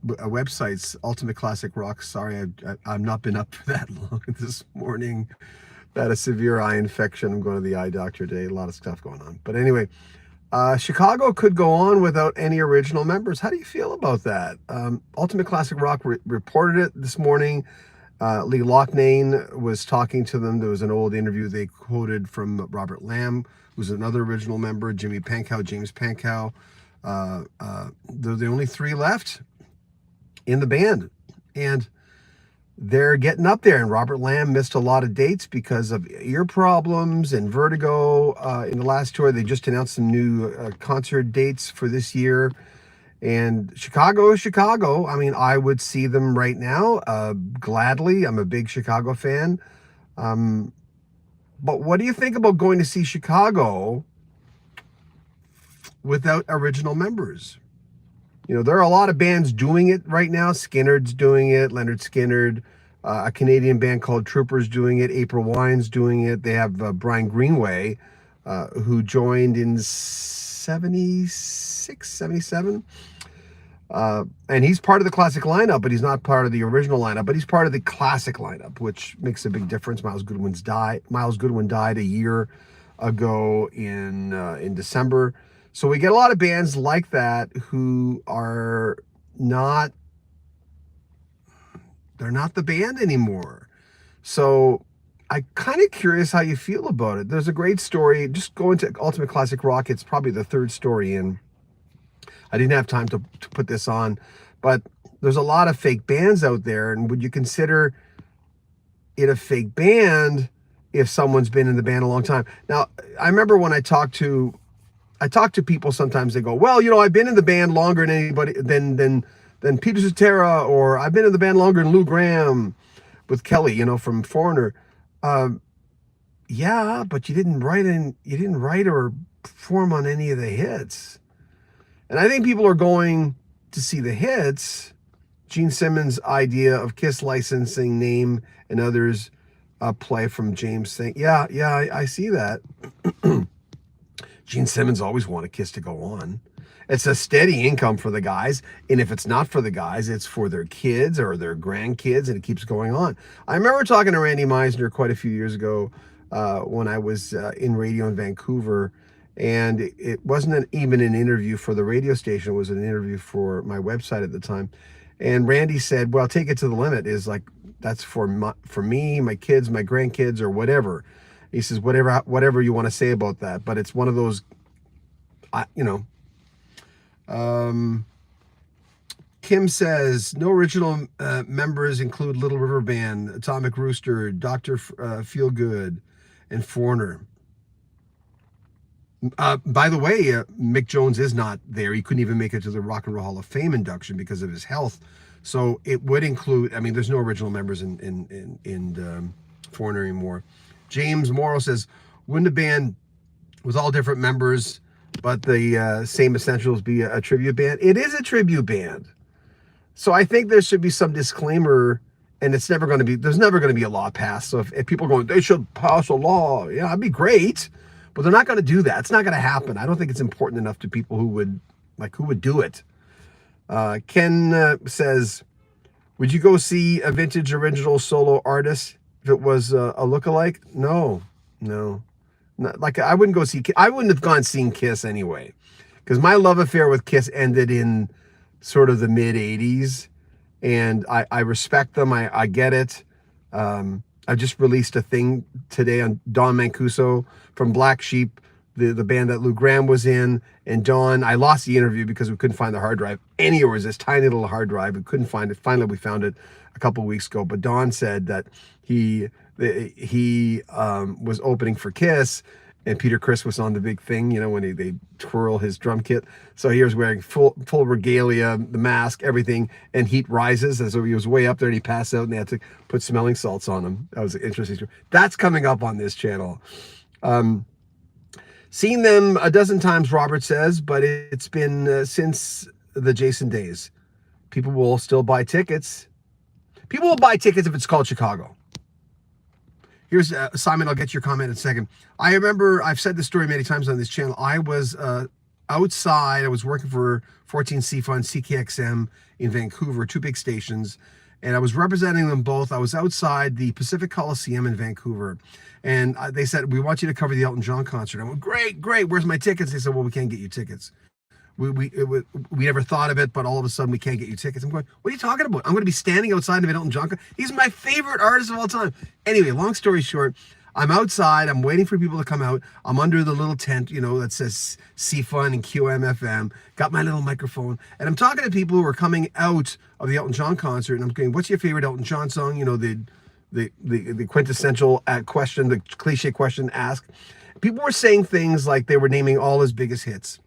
websites, Ultimate Classic Rock. Sorry, I've not been up for that long this morning. I had a severe eye infection. I'm going to the eye doctor today. A lot of stuff going on. But anyway, Chicago could go on without any original members. How do you feel about that? Ultimate Classic Rock reported it this morning. Lee Loughnane was talking to them. There was an old interview they quoted from Robert Lamb, who's another original member, Jimmy Pankow, James Pankow. They're the only three left in the band. And they're getting up there. And Robert Lamb missed a lot of dates because of ear problems and vertigo. In the last tour, they just announced some new concert dates for this year. And Chicago is Chicago. I mean, I would see them right now gladly. I'm a big Chicago fan. But what do you think about going to see Chicago without original members? You know, there are a lot of bands doing it right now. Skynyrd's doing it, Leonard Skynyrd's, a Canadian band called Troopers doing it, April Wine's doing it. They have Brian Greenway, who joined in 76, 77. And he's part of the classic lineup, but he's not part of the original lineup, but he's part of the classic lineup, which makes a big difference. Miles Goodwin died a year ago in December. So we get a lot of bands like that who are not, they're not the band anymore. So I'm kind of curious how you feel about it. There's a great story. Just go into Ultimate Classic Rock. It's probably the third story in. I didn't have time to put this on, but there's a lot of fake bands out there. And would you consider it a fake band if someone's been in the band a long time? Now, I remember when I talk to people, sometimes they go, well, you know, I've been in the band longer than anybody, than Peter Cetera, or I've been in the band longer than Lou Gramm with Kelly, you know, from Foreigner. Yeah, but you didn't write or perform on any of the hits. And I think people are going to see the hits. Gene Simmons' idea of Kiss licensing name and others play from James saying, yeah, I see that. Gene Simmons always wanted Kiss to go on. It's a steady income for the guys. And if it's not for the guys, it's for their kids or their grandkids, and it keeps going on. I remember talking to Randy Meisner quite a few years ago when I was in radio in Vancouver. And it wasn't even an interview for the radio station. It was an interview for my website at the time. And Randy said, well, Take It to the Limit is like, that's for me, my kids, my grandkids, or whatever. He says, whatever you want to say about that. But it's one of those, Kim says, no original members include Little River Band, Atomic Rooster, Dr. Feelgood, and Foreigner. By the way, Mick Jones is not there. He couldn't even make it to the Rock and Roll Hall of Fame induction because of his health. So it would include, I mean, there's no original members in Foreigner anymore. James Morrow says, wouldn't a band with all different members, but the same essentials be a tribute band? It is a tribute band. So I think there should be some disclaimer, and there's never going to be a law passed. So if people are going, they should pass a law. Yeah, that'd be great. But they're not going to do that. It's not going to happen. I don't think it's important enough to people who would do it. Ken says, would you go see a vintage original solo artist if it was a lookalike? No. Like, I wouldn't have gone seeing Kiss anyway, because my love affair with Kiss ended in sort of the mid 80s, and I respect them. I get it. I just released a thing today on Don Mancuso from Black Sheep, the band that Lou Gramm was in. And Don, I lost the interview because we couldn't find the hard drive. Anywhere was this tiny little hard drive. We couldn't find it. Finally, we found it a couple of weeks ago. But Don said that he was opening for Kiss, and Peter Criss was on the big thing, you know, when they twirl his drum kit. So he was wearing full regalia, the mask, everything, and Heat Rises. And so he was way up there and he passed out and they had to put smelling salts on him. That was an interesting story. That's coming up on this channel. Seen them a dozen times, Robert says, but it's been since the Jason days. People will still buy tickets. People will buy tickets if it's called Chicago. Here's Simon, I'll get your comment in a second. I remember, I've said this story many times on this channel. I was outside. I was working for 14C Fun, CKXM in Vancouver, two big stations, and I was representing them both. I was outside the Pacific Coliseum in Vancouver, and they said, "We want you to cover the Elton John concert." I went, "Great, great. Where's my tickets?" They said, "Well, we can't get you tickets. We never thought of it, but all of a sudden we can't get you tickets." I'm going, "What are you talking about? I'm going to be standing outside of an Elton John. He's my favorite artist of all time." Anyway, long story short, I'm outside. I'm waiting for people to come out. I'm under the little tent, that says C-Fun and QMFM. Got my little microphone, and I'm talking to people who are coming out of the Elton John concert, and I'm going, "What's your favorite Elton John song?" The quintessential question, the cliche question asked. People were saying things like they were naming all his biggest hits,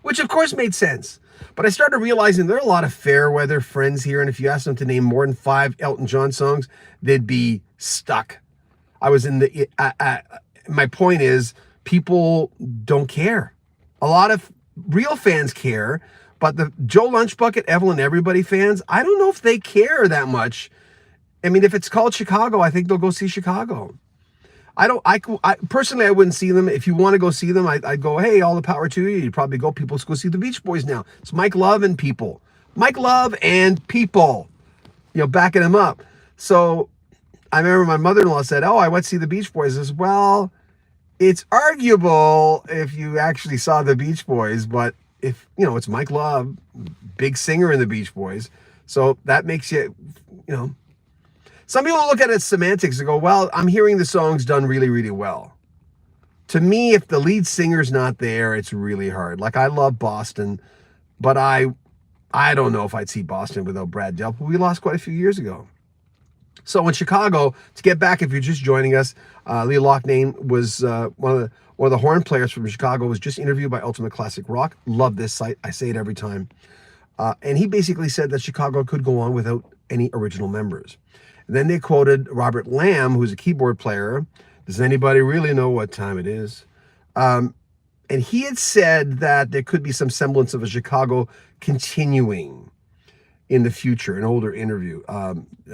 which of course made sense. But I started realizing there are a lot of fair weather friends here, and if you asked them to name more than 5 Elton John songs, they'd be stuck. My point is, people don't care. A lot of real fans care, but the Joe Lunchbucket, Evelyn, everybody fans, I don't know if they care that much. I mean, if it's called Chicago, I think they'll go see Chicago. I personally, I wouldn't see them. If you want to go see them, I'd go, hey, all the power to you. You'd probably go. People go see the Beach Boys now. It's Mike Love and people. Mike Love and people, backing him up. So I remember my mother-in-law said, "Oh, I went to see the Beach Boys." I said, "Well, it's arguable if you actually saw the Beach Boys, but if, it's Mike Love, big singer in the Beach Boys. So that makes you, some people look at it as semantics and go, well, I'm hearing the songs done really, really well. To me, if the lead singer's not there, it's really hard. Like, I love Boston, but I don't know if I'd see Boston without Brad Delp, who we lost quite a few years ago. So in Chicago, to get back, if you're just joining us, Lee Loughnane was one of the horn players from Chicago, was just interviewed by Ultimate Classic Rock. Love this site. I say it every time. And he basically said that Chicago could go on without any original members. And then they quoted Robert Lamb, who's a keyboard player. Does anybody really know what time it is? And he had said that there could be some semblance of a Chicago continuing in the future, an older interview.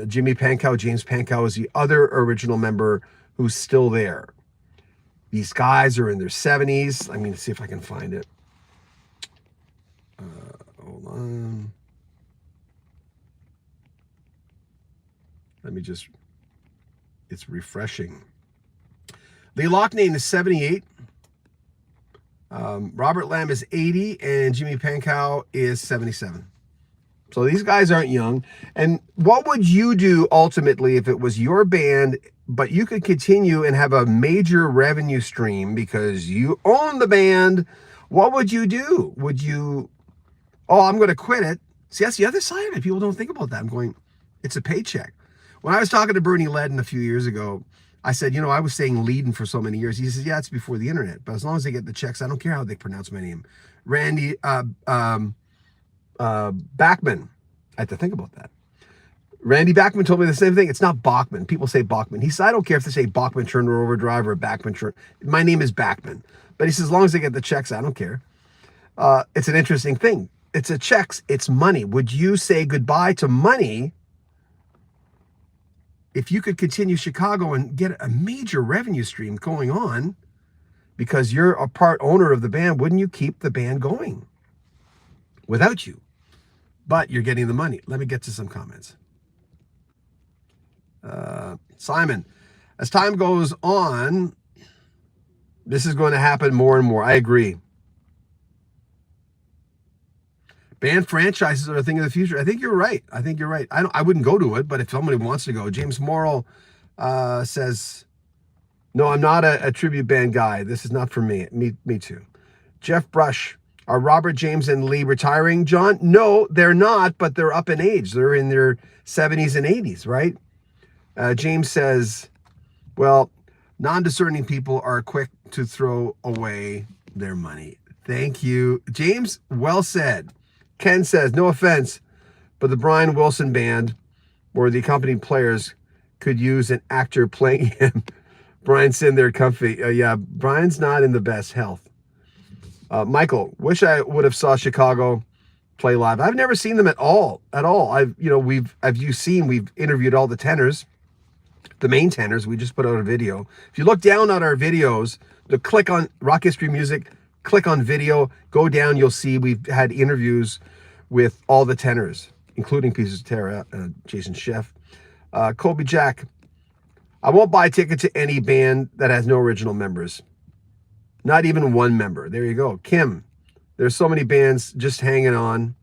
Jimmy Pankow, James Pankow, is the other original member who's still there. These guys are in their 70s. I'm going to see if I can find it. Hold on. It's refreshing. Lee Loughnane is 78. Robert Lamb is 80, and Jimmy Pankow is 77. So these guys aren't young. And what would you do ultimately if it was your band, but you could continue and have a major revenue stream because you own the band? What would you do? Would you, I'm going to quit it? See, that's the other side of it. People don't think about that. I'm going, it's a paycheck. When I was talking to Bernie Ledden a few years ago, I said, I was saying Leadon for so many years. He says, yeah, it's before the internet. But as long as they get the checks, I don't care how they pronounce my name. Randy, Bachman. I had to think about that. Randy Bachman told me the same thing. It's not Bachman. People say Bachman. He said, I don't care if they say Bachman Turner Overdrive or Bachman Turner. My name is Bachman. But he says, as long as they get the checks, I don't care. It's an interesting thing. It's a checks. It's money. Would you say goodbye to money if you could continue Chicago and get a major revenue stream going on because you're a part owner of the band? Wouldn't you keep the band going without you? But you're getting the money. Let me get to some comments. Simon, as time goes on, this is going to happen more and more. I agree. Band franchises are a thing of the future. I think you're right. I wouldn't go to it, but if somebody wants to go. James Morrill says, no, I'm not a tribute band guy. This is not for me. Me too. Jeff Brush, are Robert, James, and Lee retiring, John? No, they're not, but they're up in age. They're in their 70s and 80s, right? James says, well, non-discerning people are quick to throw away their money. Thank you. James, well said. Ken says, no offense, but the Brian Wilson band or the accompanying players could use an actor playing him. Brian's in there comfy. Yeah, Brian's not in the best health. Michael, wish I would have saw Chicago play live. I've never seen them at all. We've interviewed all the tenors, the main tenors. We just put out a video. If you look down at our videos, click on Rock History Music, click on video, go down, you'll see we've had interviews with all the tenors, including Pieces of Terror, Jason Scheff, Colby Jack. I won't buy a ticket to any band that has no original members. Not even one member. There you go. Kim, there's so many bands just hanging on.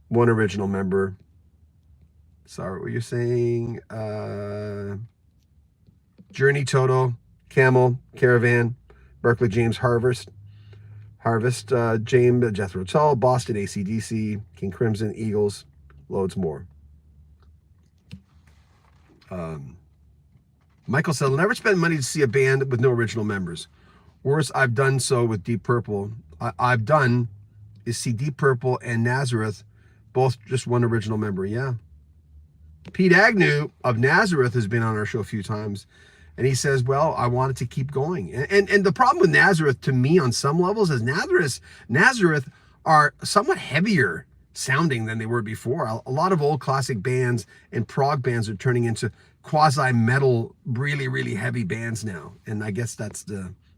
One original member. Sorry, what you're saying. Journey, Toto, Camel, Caravan, Berkeley James Harvest, James, Jethro Tull, Boston, AC/DC, King Crimson, Eagles, loads more. Michael said, I'll never spend money to see a band with no original members. Worse, I've done so with Deep Purple. I've done is see Deep Purple and Nazareth, both just one original member. Yeah. Pete Agnew of Nazareth has been on our show a few times. And he says, well, I wanted to keep going. And the problem with Nazareth, to me, on some levels, is Nazareth are somewhat heavier sounding than they were before. A lot of old classic bands and prog bands are turning into quasi-metal, really, really heavy bands now. And I guess that's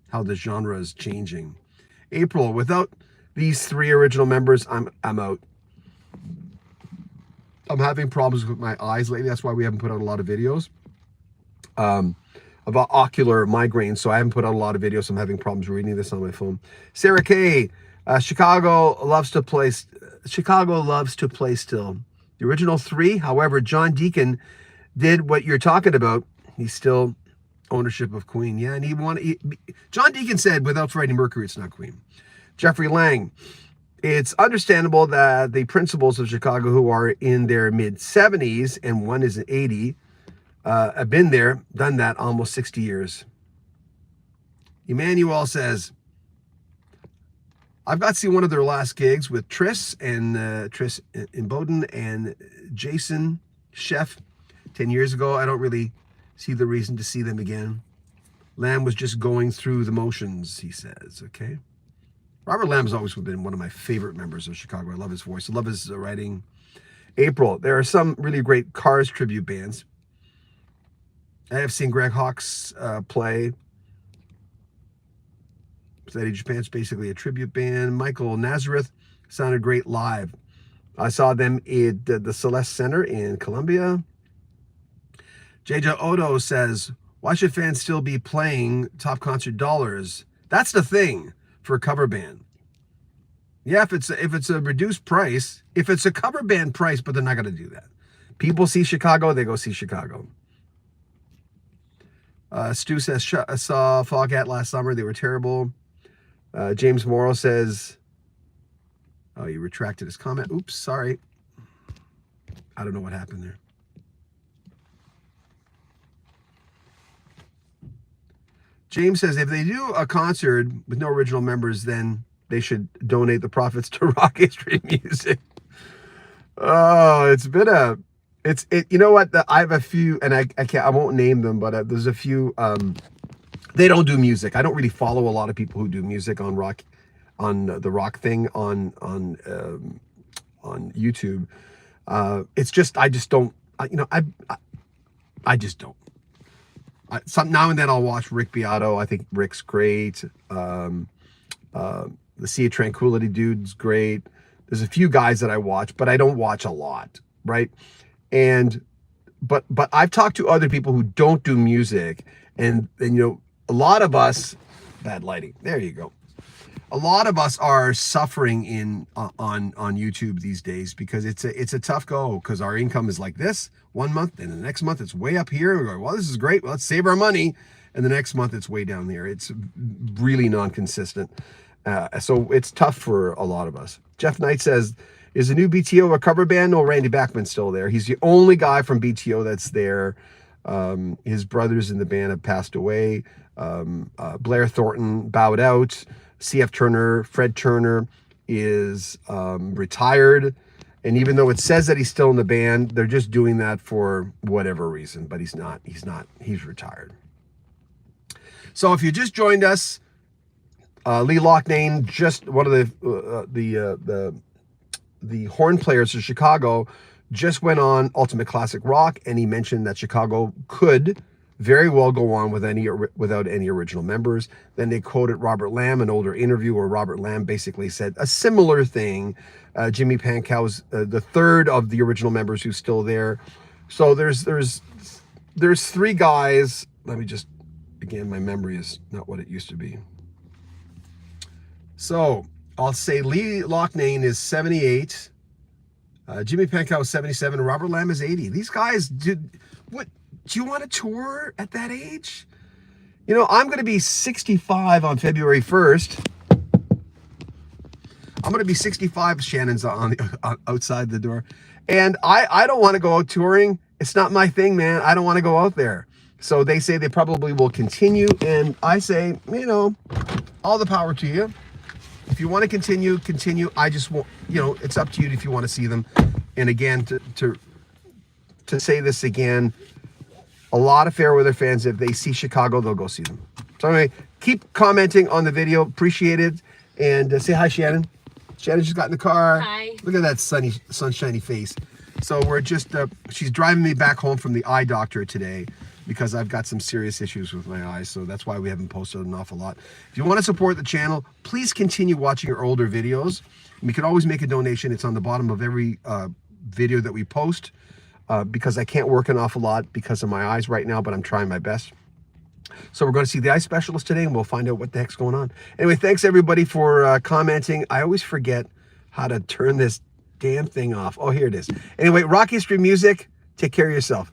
how the genre is changing. April, without these three original members, I'm out. I'm having problems with my eyes lately. That's why we haven't put out a lot of videos. About ocular migraine, so I haven't put out a lot of videos. So I'm having problems reading this on my phone. Sarah Kay, Chicago loves to play still. The original three, however, John Deacon did what you're talking about. He's still ownership of Queen. Yeah, and John Deacon said, without Freddie Mercury, it's not Queen. Jeffrey Lang, it's understandable that the principals of Chicago, who are in their mid-70s and one is 80, I've been there, done that almost 60 years. Emmanuel says, I've got to see one of their last gigs with Tris in Bowden and Jason Scheff 10 years ago. I don't really see the reason to see them again. Lamb was just going through the motions, he says. Okay. Robert Lamb has always been one of my favorite members of Chicago. I love his voice. I love his writing. April, there are some really great Cars tribute bands. I have seen Greg Hawkes play. Steady Japan's basically a tribute band. Michael Nazareth sounded great live. I saw them at the Celeste Center in Columbia. JJ Odo says, why should fans still be playing top concert dollars? That's the thing for a cover band. Yeah, if it's a reduced price, if it's a cover band price, but they're not going to do that. People see Chicago, they go see Chicago. Stu says, saw Foghat last summer. They were terrible. James Morrow says, oh, he retracted his comment. Oops, sorry. I don't know what happened there. James says, if they do a concert with no original members, then they should donate the profits to Rock History Music. Oh, it's been you know what? I have a few, and I won't name them, but there's a few. They don't do music. I don't really follow a lot of people who do music on the rock thing on YouTube. It's just I just don't. I just don't. Now and then I'll watch Rick Beato. I think Rick's great. The Sea of Tranquility dude's great. There's a few guys that I watch, but I don't watch a lot, right? But I've talked to other people who don't do music, and a lot of us, bad lighting. There you go. A lot of us are suffering on YouTube these days because it's a tough go, because our income is like this one month, and the next month it's way up here. We're going, well, this is great. Well, let's save our money, and the next month it's way down there. It's really non-consistent. So it's tough for a lot of us. Jeff Knight says, is the new BTO a cover band? No, Randy Bachman's still there. He's the only guy from BTO that's there. His brothers in the band have passed away. Blair Thornton bowed out. C.F. Turner, Fred Turner is retired. And even though it says that he's still in the band, they're just doing that for whatever reason. But he's not. He's retired. So if you just joined us, Lee Loughnane, just one of the horn players of Chicago, just went on Ultimate Classic Rock, and he mentioned that Chicago could very well go on without any original members. Then they quoted Robert Lamb, an older interview where Robert Lamb basically said a similar thing. Jimmy Pankow's the third of the original members who's still there. So there's three guys. Let me just, again, my memory is not what it used to be. So I'll say Lee Loughnane is 78. Jimmy Pankow is 77. And Robert Lamb is 80. These guys what? Do you want to tour at that age? You know, I'm going to be 65 on February 1st. I'm going to be 65. Shannon's on outside the door. And I don't want to go out touring. It's not my thing, man. I don't want to go out there. So they say they probably will continue. And I say, you know, all the power to you. If you want to continue. I just won't, you know, it's up to you if you want to see them. And again, to say this again, a lot of Fairweather fans, if they see Chicago, they'll go see them. So anyway, keep commenting on the video. Appreciate it. And say hi, Shannon. Shannon just got in the car. Hi. Look at that sunshiny face. So we're just, she's driving me back home from the eye doctor today because I've got some serious issues with my eyes. So that's why we haven't posted an awful lot. If you want to support the channel, please continue watching our older videos. And you can always make a donation. It's on the bottom of every video that we post. Because I can't work an awful lot because of my eyes right now, but I'm trying my best. So we're going to see the eye specialist today, and we'll find out what the heck's going on. Anyway, thanks everybody for commenting. I always forget how to turn this damn thing off. Oh, here it is. Anyway, Rock History Music. Take care of yourself.